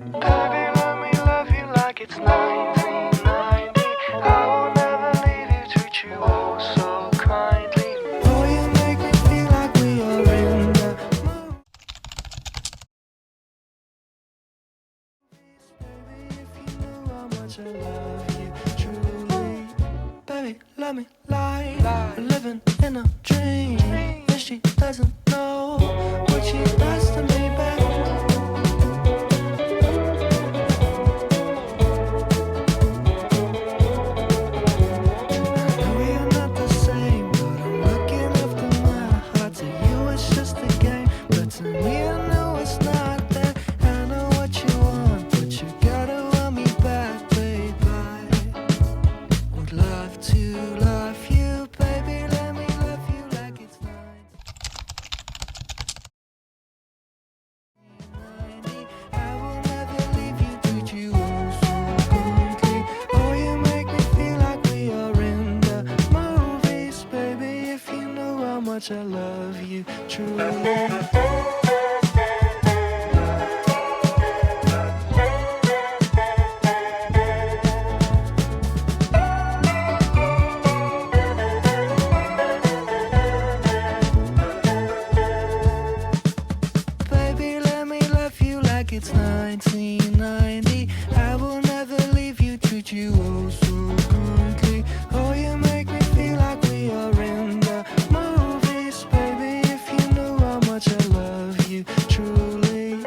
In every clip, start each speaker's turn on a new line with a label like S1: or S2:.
S1: Baby, let me love you like it's 1990. I will never leave you, treat you oh so kindly. Oh, you make me feel like we are in the movies. Baby, if you knew how much I love you, truly. Baby, let me lie. We're living in a dream. And she doesn't know what she does to me, baby. We are not the same, but I'm looking after my heart. To you it's just a game, but to me I know it's not that. I know what you want, but you gotta want me back, babe. I would love to love you, baby. Let me love you like it's 1990. I will never leave you, treat you oh so kindly. Oh, you make me feel like we are in the movies, baby. If you know how much I love you, truly. Baby, let me love you like it's 1990. I will never leave you, treat you oh so kindly. Oh, you make me feel like we are in the movies, baby. If you know how much I love you, truly.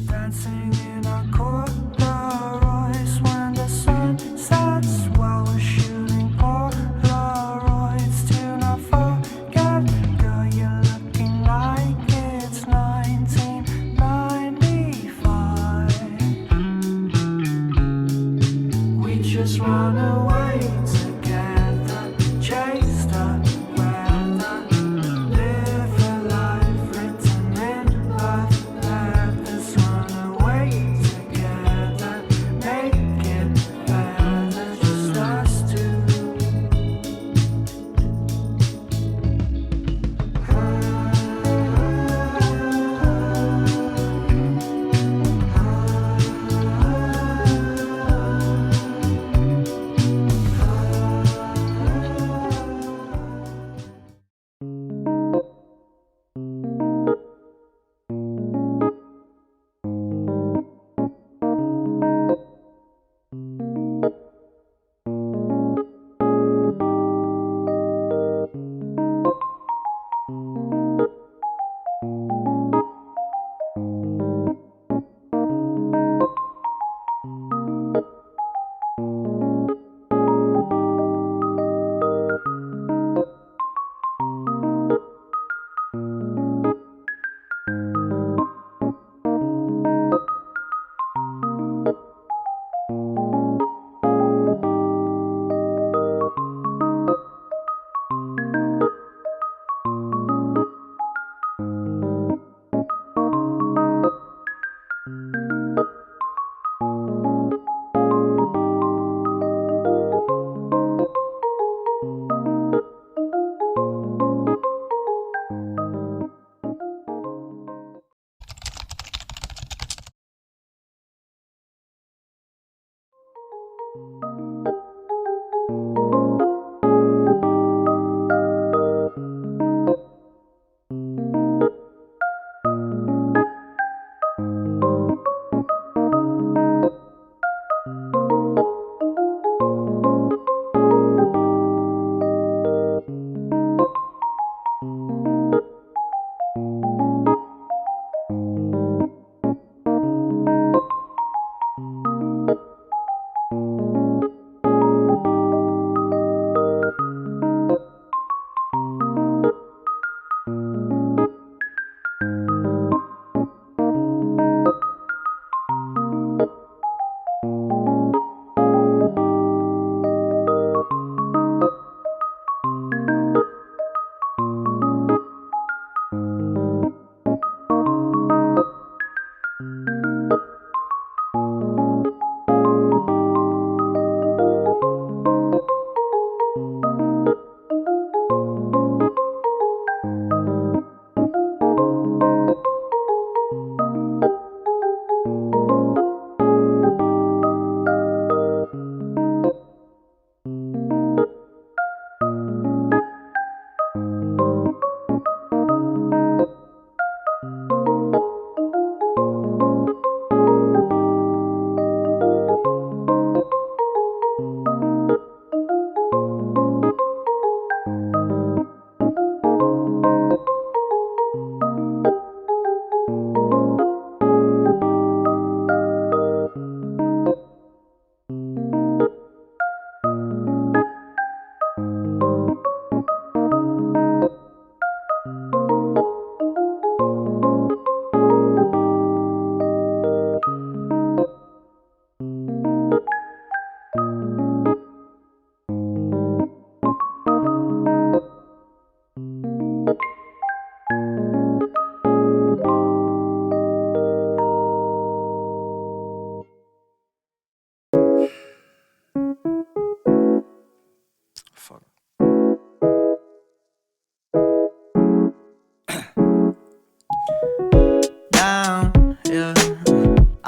S1: Dancing in our corduroys when the sun sets while we're shooting Polaroids to not forget. Girl, you're looking like it's 1995. We just run away together, chase the weather, live a life written in love letters. Run away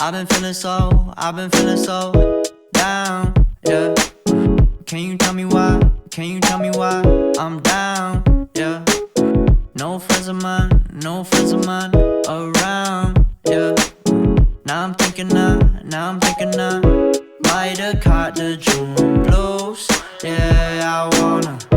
S1: I've been feeling so down, yeah. Can you tell me why? Can you tell me why I'm down, yeah. No friends of mine around, yeah. Now I'm thinking I might have caught the June blues. Yeah, I wanna